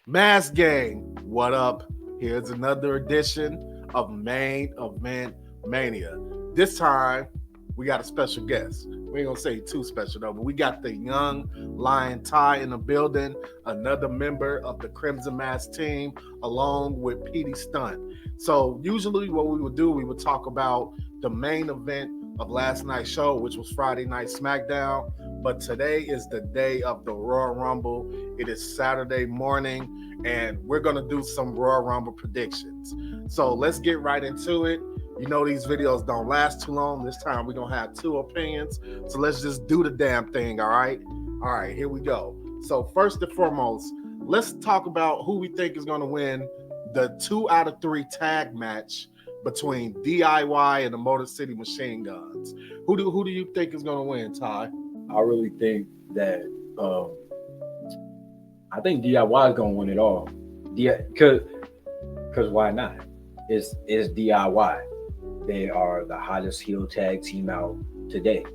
Mass Gang, what up? Here's another edition of Main Event-Mania. This time, we got a special guest. We ain't gonna say too special though, but we got the young Lion Ty in the building, another member of the Crimson Mask team, along with Petey Stunt. So usually what we would do, we would talk about the main event of last night's show, which was Friday Night SmackDown. But today is the day of the Royal Rumble. It is Saturday morning, and we're going to do some Royal Rumble predictions. So let's get right into it. You know these videos don't last too long. This time we're going to have two opinions. So let's just do the damn thing, all right? All right, here we go. So first and foremost, let's talk about who we think is going to win the 2 out of 3 tag match between DIY and the Motor City Machine Guns. Who do you think is going to win, Ty? I really think that I think DIY is gonna win it all. Because why not? It's DIY. They are the hottest heel tag team out today.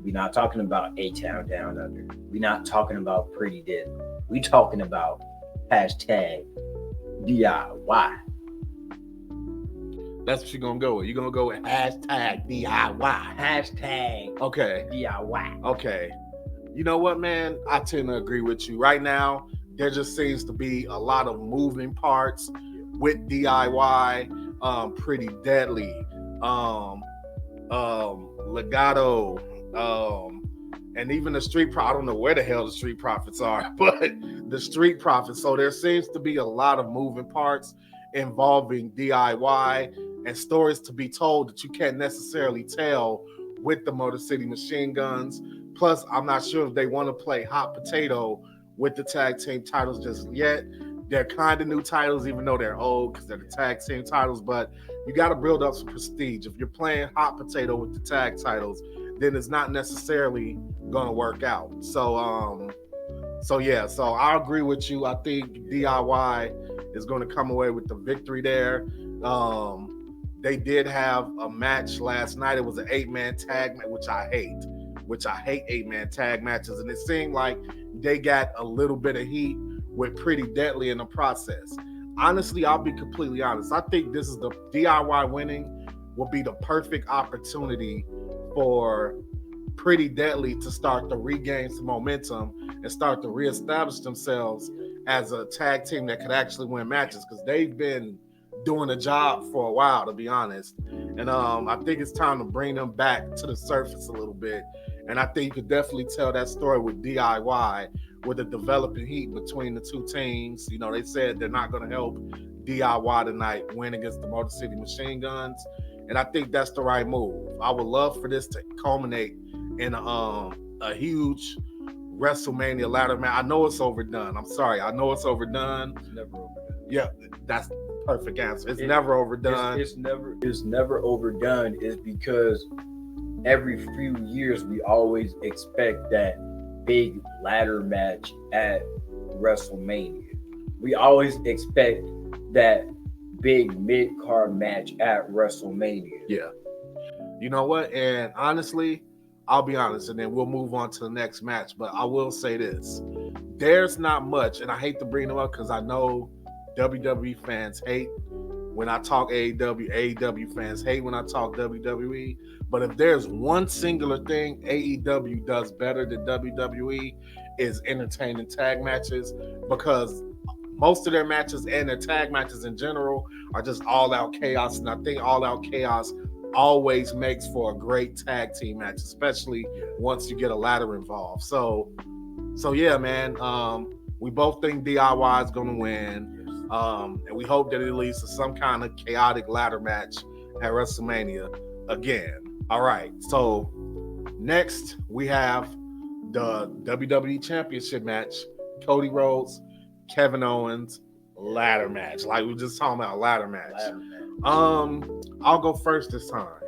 We're not talking about A-Town Down Under. We're not talking about Pretty Deadly. We're talking about hashtag DIY. That's what you're gonna go with. You're gonna go with hashtag DIY. Hashtag Okay. DIY. Okay. You know what, man? I tend to agree with you. Right now, there just seems to be a lot of moving parts with DIY, Pretty Deadly, Legato, and even the Street Profits. I don't know where the hell the Street Profits are, but the Street Profits. So there seems to be a lot of moving parts involving DIY and stories to be told that you can't necessarily tell with the Motor City Machine Guns. Plus, I'm not sure if they want to play hot potato with the tag team titles just yet. They're kind of new titles, even though they're old because they're the tag team titles, but you got to build up some prestige. If you're playing hot potato with the tag titles, then it's not necessarily going to work out. So I agree with you. I think DIY is going to come away with the victory there. They did have a match last night. It was an 8-man tag match, which I hate 8-man tag matches. And it seemed like they got a little bit of heat with Pretty Deadly in the process. Honestly, I'll be completely honest. I think this is the DIY winning will be the perfect opportunity for Pretty Deadly to start to regain some momentum and start to reestablish themselves as a tag team that could actually win matches, because they've been doing a job for a while, to be honest. And I think it's time to bring them back to the surface a little bit. And I think you could definitely tell that story with DIY, with the developing heat between the two teams. You know, they said they're not going to help DIY tonight win against the Motor City Machine Guns. And I think that's the right move. I would love for this to culminate in a huge WrestleMania ladder match. I know it's overdone. I'm sorry. I know it's overdone. It's never overdone. Yeah, that's the perfect answer. It's never overdone. It's never overdone. Is because every few years we always expect that big ladder match at WrestleMania. We always expect that big mid-card match at WrestleMania. Yeah. You know what? And honestly, I'll be honest, and then we'll move on to the next match. But I will say this. There's not much, and I hate to bring them up because I know WWE fans hate when I talk AEW. AEW fans hate when I talk WWE. But if there's one singular thing AEW does better than WWE, is entertaining tag matches, because most of their matches and their tag matches in general are just all-out chaos. And I think all-out chaos always makes for a great tag team match, especially once you get a ladder involved. So yeah, man. We both think DIY is going to win. And we hope that it leads to some kind of chaotic ladder match at WrestleMania again. All right. So next we have the WWE Championship match. Cody Rhodes, Kevin Owens, ladder match. Like we were just talking about, ladder match. I'll go first this time.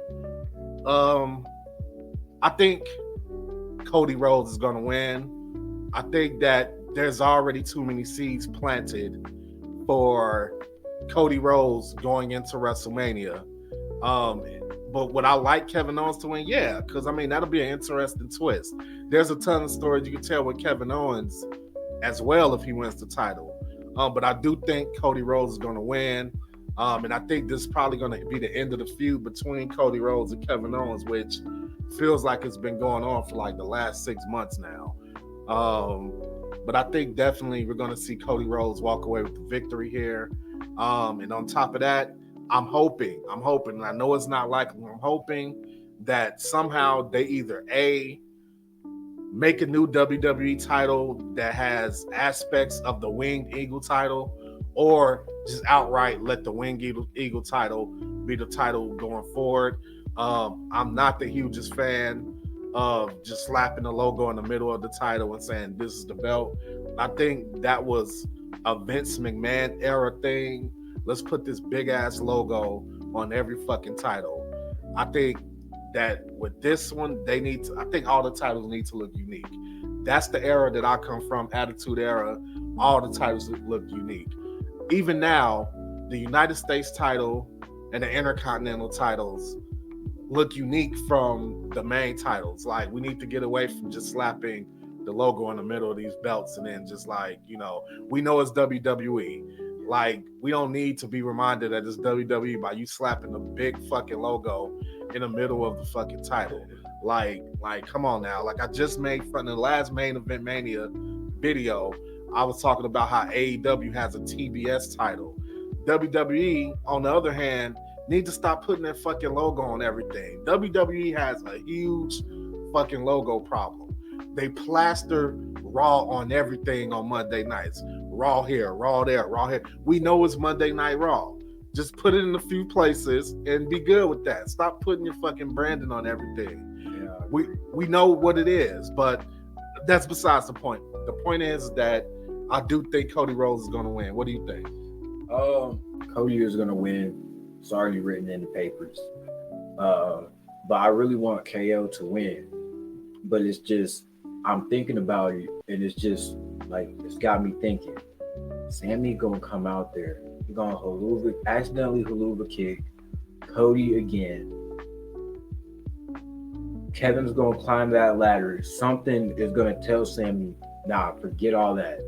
I think Cody Rhodes is going to win. I think that there's already too many seeds planted for Cody Rhodes going into WrestleMania. But would I like Kevin Owens to win? Yeah, because, I mean, that'll be an interesting twist. There's a ton of stories you can tell with Kevin Owens as well if he wins the title. But I do think Cody Rhodes is going to win. And I think this is probably going to be the end of the feud between Cody Rhodes and Kevin Owens, which feels like it's been going on for like the last 6 months now. But I think definitely we're going to see Cody Rhodes walk away with the victory here. And on top of that, I'm hoping, and I know it's not likely, I'm hoping that somehow they either make a new WWE title that has aspects of the Winged Eagle title, or just outright let the Winged Eagle title be the title going forward. I'm not the hugest fan of just slapping the logo in the middle of the title and saying this is the belt. I think that was a Vince McMahon era thing. Let's put this big ass logo on every fucking title. I think that with this one, I think all the titles need to look unique. That's the era that I come from, Attitude Era. All the titles look unique. Even now, the United States title and the Intercontinental titles look unique from the main titles. Like, we need to get away from just slapping the logo in the middle of these belts and then just like, we know it's WWE. Like, we don't need to be reminded that it's WWE by you slapping the big fucking logo in the middle of the fucking title. Like, come on now. Like, I just made from the last Main Event-Mania video, I was talking about how AEW has a TBS title. WWE, on the other hand, need to stop putting that fucking logo on everything. WWE has a huge fucking logo problem. They plaster Raw on everything on Monday nights. Raw here, Raw there, Raw here. We know it's Monday Night Raw. Just put it in a few places and be good with that. Stop putting your fucking branding on everything. Yeah. We know what it is, but that's besides the point. The point is that I do think Cody Rhodes is going to win. What do you think? Cody is going to win. It's already written in the papers. But I really want KO to win. But it's just, I'm thinking about it, and it's just like, it's got me thinking. Sammy gonna come out there. He's gonna accidentally haluva kick Cody again. Kevin's gonna climb that ladder. Something is gonna tell Sammy, nah, forget all that.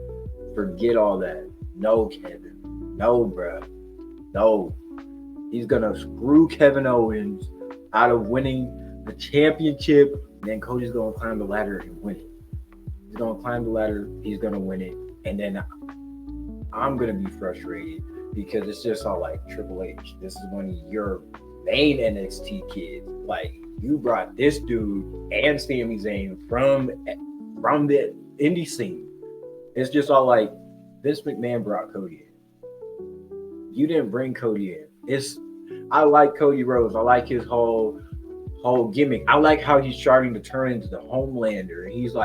Forget all that. No, Kevin. No, bruh. No. He's gonna screw Kevin Owens out of winning the championship. And then Cody's gonna climb the ladder and win it. He's gonna climb the ladder, he's gonna win it. And then I'm gonna be frustrated because it's just all like, Triple H, this is one of your main NXT kids. Like, you brought this dude and Sami Zayn from the indie scene. It's just all like, Vince McMahon brought Cody in. You didn't bring Cody in. I like Cody Rhodes. I like his whole gimmick. I like how he's starting to turn into the Homelander. He's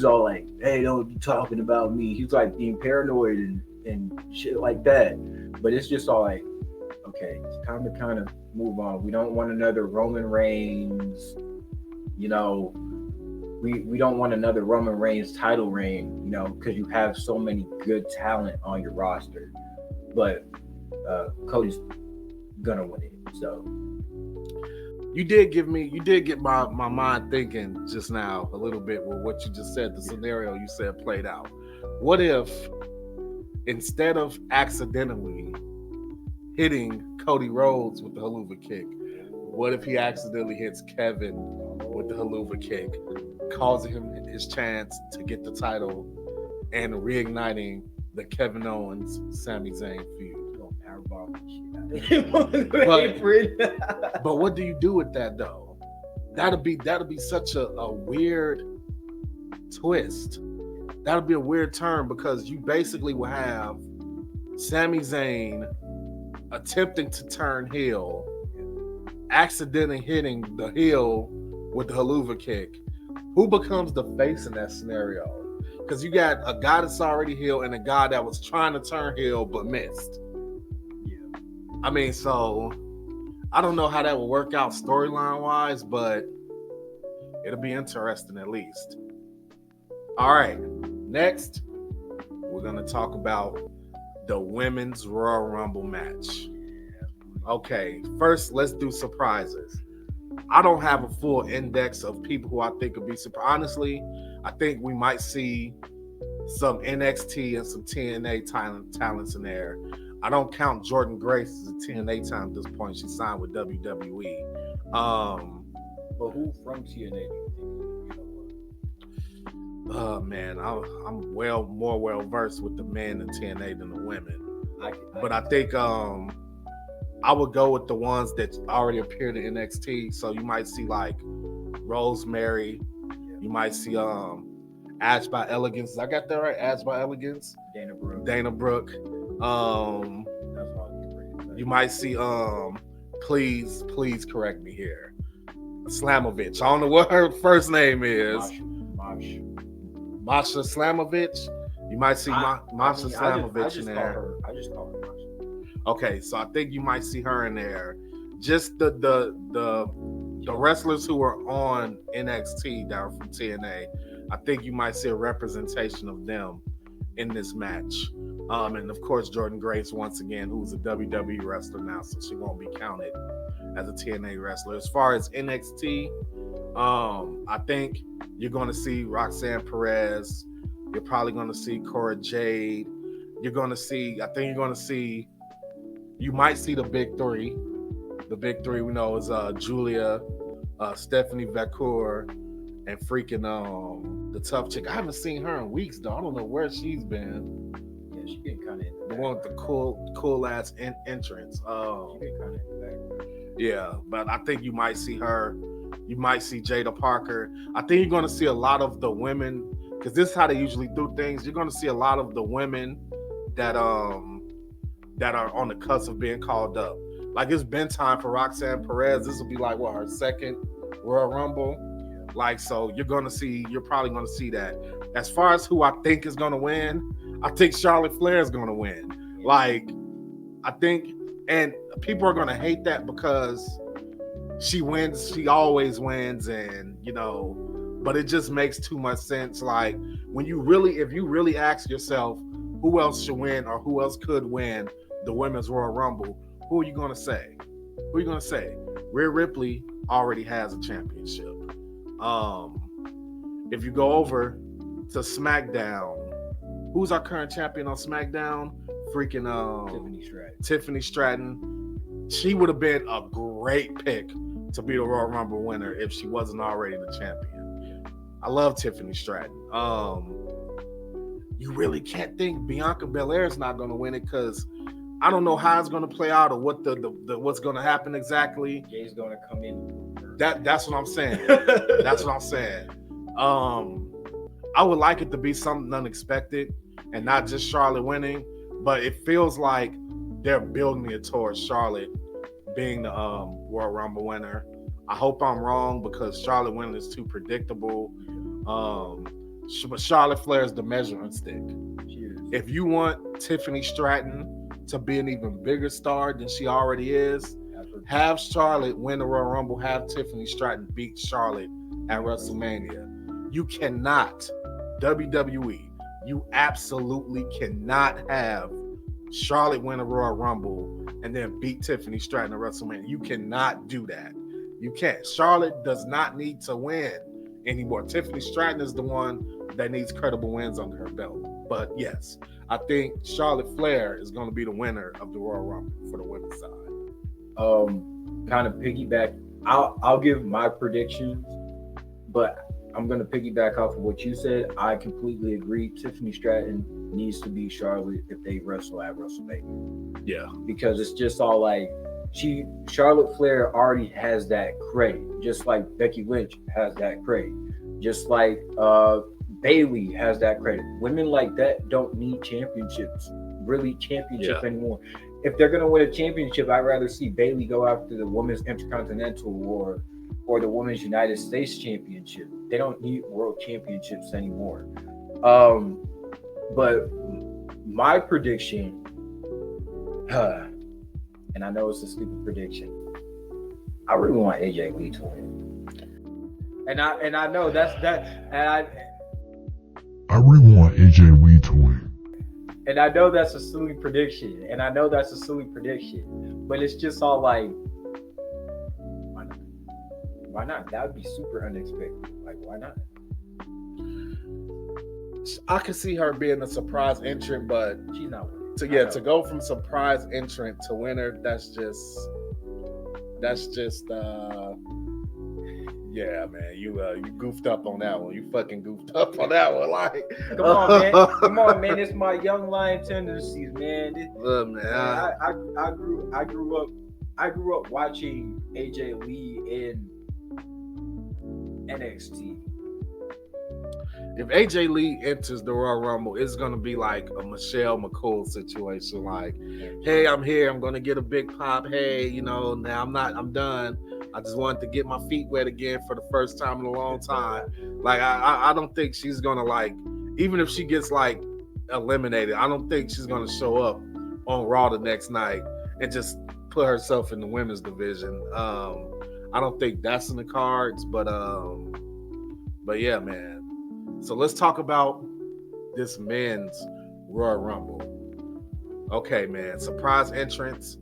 all like, hey, don't be talking about me. He's like being paranoid and shit like that. But it's just all like, okay, it's time to kind of move on. We don't want another Roman Reigns, we don't want another Roman Reigns title reign, because you have so many good talent on your roster. But Cody's gonna win it. So you did get my mind thinking just now a little bit with what you just said, the scenario you said played out. What if instead of accidentally hitting Cody Rhodes with the haluva kick, what if he accidentally hits Kevin with the haluva kick, causing him his chance to get the title and reigniting the Kevin Owens Sami Zayn feud? But what do you do with that though? That'll be such a weird twist. That'll be a weird turn, because you basically will have Sami Zayn attempting to turn heel, accidentally hitting the heel with the haluva kick. Who becomes the face in that scenario? Because you got a guy that's already heel and a guy that was trying to turn heel but missed. I mean, so I don't know how that will work out storyline wise, but it'll be interesting at least. All right, next we're gonna talk about the women's Royal Rumble match. Okay, first let's do surprises. I don't have a full index of people who I think could be surprised. Honestly, I think we might see some NXT and some TNA talents in there. I don't count Jordan Grace as a TNA talent at this point. She signed with WWE. But who from TNA do you think? Man, I'm more well versed with the men in TNA than the women. But I think I would go with the ones that already appeared in NXT. So you might see like Rosemary. You might see Ash by Elegance. I got that right? Ash by Elegance. Dana Brooke. You might see please correct me here. Slamovich. I don't know what her first name is. Masha Slamovich. You might see Masha Slamovich in there. I just call her Masha. Okay, so I think you might see her in there. Just the wrestlers who are on NXT that are from TNA, I think you might see a representation of them in this match. And of course, Jordan Grace, once again, who's a WWE wrestler now, so she won't be counted as a TNA wrestler. As far as NXT, I think you're going to see Roxanne Perez. You're probably going to see Cora Jade. You might see the big three. The big three we know is Julia, Stephanie Vacour, and freaking the tough chick. I haven't seen her in weeks though. I don't know where she's been. Yeah, she been kind of in the one with the cool ass entrance. She been kind of in the background. Yeah, but I think you might see her. You might see Jada Parker. I think you're going to see a lot of the women, because this is how they usually do things. You're going to see a lot of the women that are on the cusp of being called up. Like, it's been time for Roxanne Perez. This will be like her second Royal Rumble. Like, so you're probably going to see that. As far as who I think is going to win, I think Charlotte Flair is going to win. Like, I think, and people are going to hate that because she wins. She always wins, and but it just makes too much sense. Like, if you really ask yourself who else should win or who else could win the Women's Royal Rumble, who are you going to say? Rhea Ripley already has a championship. If you go over to SmackDown, who's our current champion on SmackDown? Freaking Tiffany Stratton. She would have been a great pick to be the Royal Rumble winner if she wasn't already the champion. I love Tiffany Stratton. You really can't think Bianca Belair is not going to win it, because I don't know how it's going to play out or what what's going to happen exactly. Jay's going to come in. That's what I'm saying. That's what I'm saying. I would like it to be something unexpected and not just Charlotte winning, but it feels like they're building it towards Charlotte being the Royal Rumble winner. I hope I'm wrong, because Charlotte winning is too predictable. But Charlotte Flair is the measuring stick. If you want Tiffany Stratton to be an even bigger star than she already is, have Charlotte win the Royal Rumble, have Tiffany Stratton beat Charlotte at WrestleMania. You cannot, WWE, you absolutely cannot have Charlotte win a Royal Rumble and then beat Tiffany Stratton at WrestleMania. You cannot do that. You can't. Charlotte does not need to win anymore. Tiffany Stratton is the one that needs credible wins under her belt. But yes, I think Charlotte Flair is going to be the winner of the Royal Rumble for the women's side. Kind of piggyback. I'll give my predictions, but I'm going to piggyback off of what you said. I completely agree. Tiffany Stratton needs to beat Charlotte if they wrestle at WrestleMania. Yeah. Because it's just all like, Charlotte Flair already has that credit, just like Becky Lynch has that credit, just like Bayley has that credit. Women like that don't need championships anymore. If they're going to win a championship, I'd rather see Bayley go after the Women's Intercontinental or the Women's United States Championship. They don't need world championships anymore. But my prediction, and I know it's a stupid prediction, I really want AJ Lee to win. And I know that's that, and I really want AJ Lee to win. And I know that's a silly prediction. But it's just all like, why not? That would be super unexpected. Like, why not? I could see her being a surprise entrant, but She's not winning. to go from surprise entrant to winner, that's just yeah, man, you goofed up on that one. You fucking goofed up on that one. Like, Come on, man. It's my young lion tendencies, man. Look, man, I grew up watching AJ Lee in NXT. if AJ Lee enters the Royal Rumble, it's gonna be like a Michelle McCool situation. Like, hey, I'm here. I'm gonna get a big pop. Hey, now I'm done. I just wanted to get my feet wet again for the first time in a long time. Like, I don't think she's gonna, like, even if she gets like eliminated, I don't think she's gonna show up on Raw the next night and just put herself in the women's division. I don't think that's in the cards, but yeah, man. So let's talk about this men's Royal Rumble. Okay, man. Surprise entrance.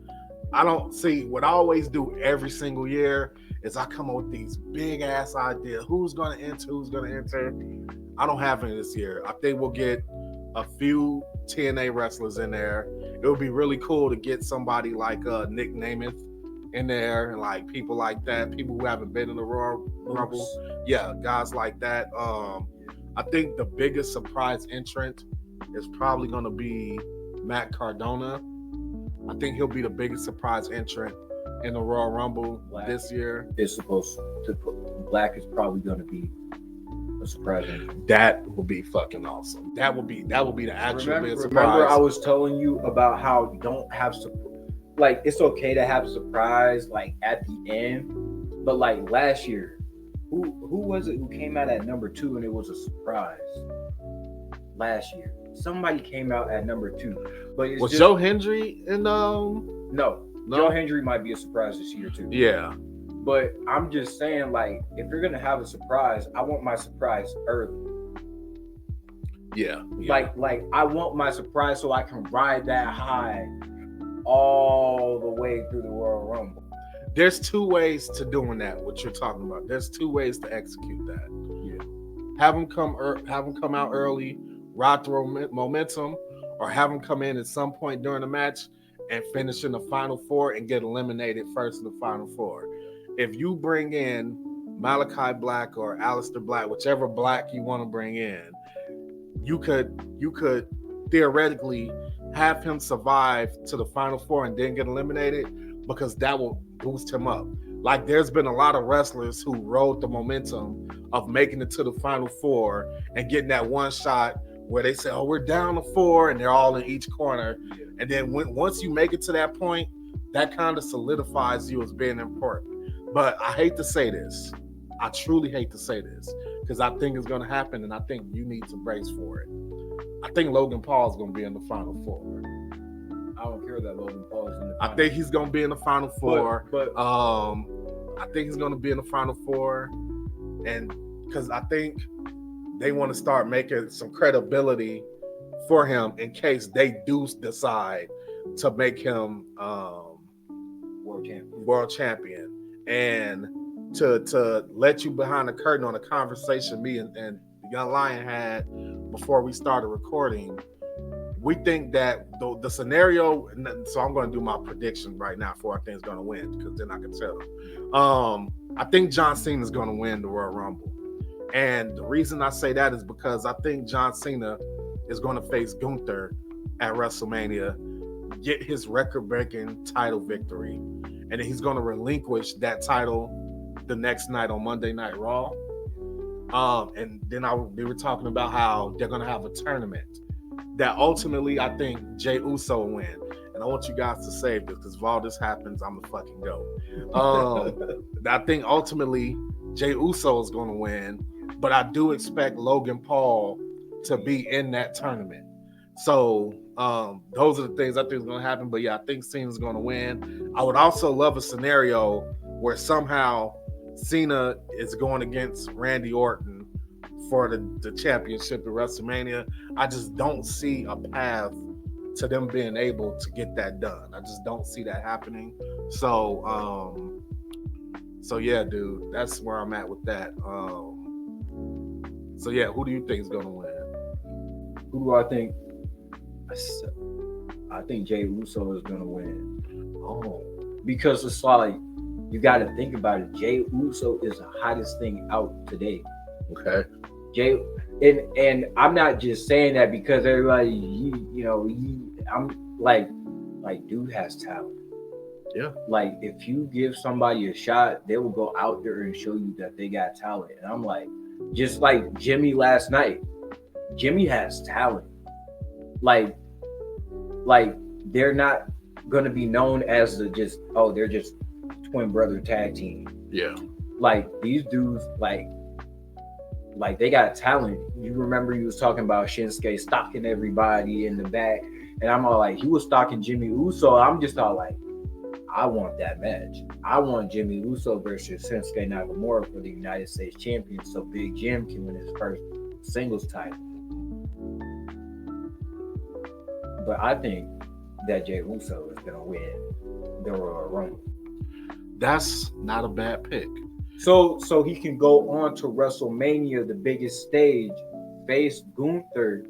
I don't see what I always do every single year is I come up with these big ass ideas. Who's gonna enter? I don't have any this year. I think we'll get a few TNA wrestlers in there. It would be really cool to get somebody like Nick Namath in there and like people like that, people who haven't been in the Royal Rumble. Yeah, guys like that. I think the biggest surprise entrant is probably gonna be Matt Cardona. I think he'll be the biggest surprise entrant in the Royal Rumble this year. It's supposed to Black is probably going to be a surprise entrant. That will be fucking awesome. That will be the actual big surprise. Remember, I was telling you about how you don't have like it's okay to have a surprise like at the end, but like last year, who was it who came out at number 2 and it was a surprise? Last year, somebody came out at number 2. But was Joe Hendry in No, Joe Hendry might be a surprise this year too. Yeah. But I'm just saying, like, if you're gonna have a surprise, I want my surprise early. Yeah. Like I want my surprise so I can ride that high all the way through the Royal Rumble. There's 2 ways to doing that, what you're talking about. There's 2 ways to execute that. Yeah. Have them come out early, ride the momentum, or have them come in at some point during the match and finish in the final 4 and get eliminated first in the final 4. If you bring in Malachi Black or Aleister Black, whichever Black you want to bring in, you could theoretically have him survive to the final 4 and then get eliminated, because that will boost him up. Like, there's been a lot of wrestlers who rode the momentum of making it to the final 4 and getting that one shot where they say, oh, we're down to 4, and they're all in each corner. And then once you make it to that point, that kind of solidifies you as being important. But I hate to say this. I truly hate to say this, because I think it's going to happen, and I think you need to brace for it. I think Logan Paul is going to be in the final 4. I don't care that Logan Paul is in the final. I think he's going to be in the final 4. But I think he's going to be in the final 4, and because I think they want to start making some credibility for him in case they do decide to make him world champion. And to let you behind the curtain on a conversation me and the Young Lion had before we started recording, we think that the scenario, so I'm going to do my prediction right now for I think it's going to win, because then I can tell. I think John Cena is going to win the Royal Rumble. And the reason I say that is because I think John Cena is going to face Gunther at WrestleMania, get his record-breaking title victory, and then he's going to relinquish that title the next night on Monday Night Raw. And then they were talking about how they're going to have a tournament that ultimately I think Jey Uso will win. And I want you guys to save this, because if all this happens, I'm the fucking GOAT. I think ultimately Jey Uso is going to win, but I do expect Logan Paul to be in that tournament. So those are the things I think is going to happen. But yeah, I think Cena's going to win. I would also love a scenario where somehow Cena is going against Randy Orton for the championship at WrestleMania. I just don't see a path to them being able to get that done. I just don't see that happening. So yeah, dude, that's where I'm at with that. So yeah, who do you think is gonna win? Who do I think? I think Jey Uso is gonna win. Oh, Because it's like you got to think about it. Jey Uso is the hottest thing out today. okay. Jey, and I'm not just saying that because everybody, I'm like dude has talent. Yeah. Like if you give somebody a shot, they will go out there and show you that they got talent. And I'm like, just like Jimmy last night. Jimmy has talent. Like they're not gonna be known as they're just twin brother tag team. Yeah. Like these dudes, like they got talent. You remember you was talking about Shinsuke stalking everybody in the back, and I'm all like, he was stalking Jimmy Uso. I'm just all like, I want that match. I want Jimmy Uso versus Shinsuke Nakamura for the United States Champion, so Big Jim can win his first singles title. But I think that Jey Uso is gonna win the Royal Rumble. That's not a bad pick. So he can go on to WrestleMania, the biggest stage, face Gunther,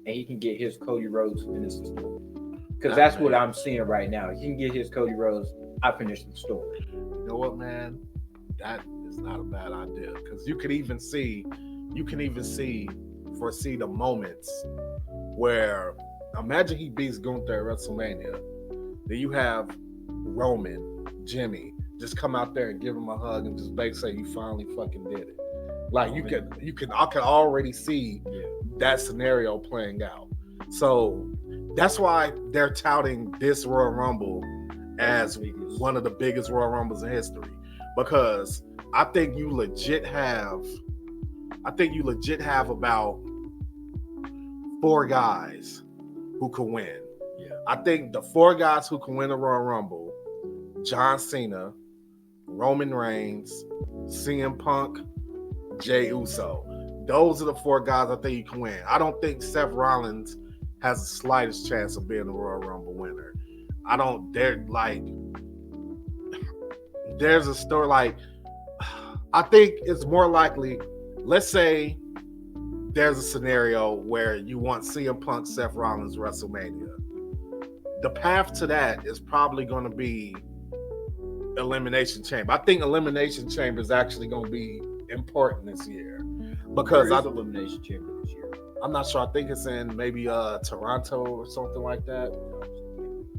and he can get his Cody Rhodes finish the story. Because that's what I'm seeing right now. He can get his Cody Rhodes. I finished the story. You know what, man? That is not a bad idea. Because you can even foresee the moments where, imagine he beats Gunther at WrestleMania. Then you have Roman, Jimmy, just come out there and give him a hug and just basically say you finally fucking did it. Like I can already see that scenario playing out. So that's why they're touting this Royal Rumble as one of the biggest Royal Rumbles in history. Because I think you legit have about 4 guys who can win. Yeah. I think the 4 guys who can win the Royal Rumble: John Cena, Roman Reigns, CM Punk, Jey Uso. Those are the 4 guys I think you can win. I don't think Seth Rollins has the slightest chance of being the Royal Rumble winner. I don't dare, like, there's a story, like, I think it's more likely, let's say there's a scenario where you want CM Punk, Seth Rollins, WrestleMania. The path to that is probably going to be Elimination Chamber. I think Elimination Chamber is actually going to be important this year. Because Elimination Chamber this year. I'm not sure. I think it's in maybe Toronto or something like that.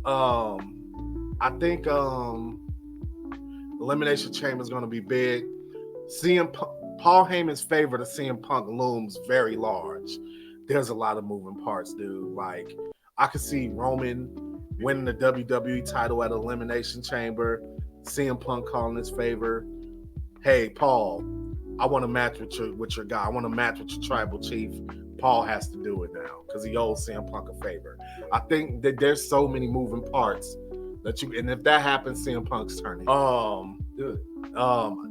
I think Elimination Chamber is going to be big. Paul Heyman's favor to CM Punk looms very large. There's a lot of moving parts, dude. Like, I could see Roman winning the WWE title at Elimination Chamber, CM Punk calling his favor. Hey, Paul, I want to match with your guy. I want to match with your tribal chief. Paul has to do it now because he owes CM Punk a favor. I think that there's so many moving parts and if that happens, CM Punk's turning.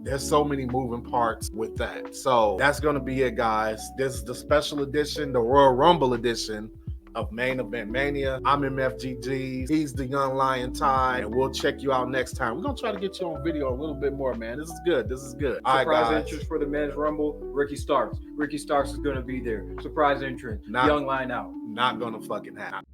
There's so many moving parts with that. So that's gonna be it, guys. This is the special edition, the Royal Rumble edition of Main Event-Mania. I'm MFGG. He's the Young Lion Ty, and we'll check you out next time. We're gonna try to get you on video a little bit more, man. This is good. Surprise entrance for the men's Rumble, Ricky Starks. Ricky Starks is gonna be there. Surprise entrance. Young Lion out. Not gonna fucking happen.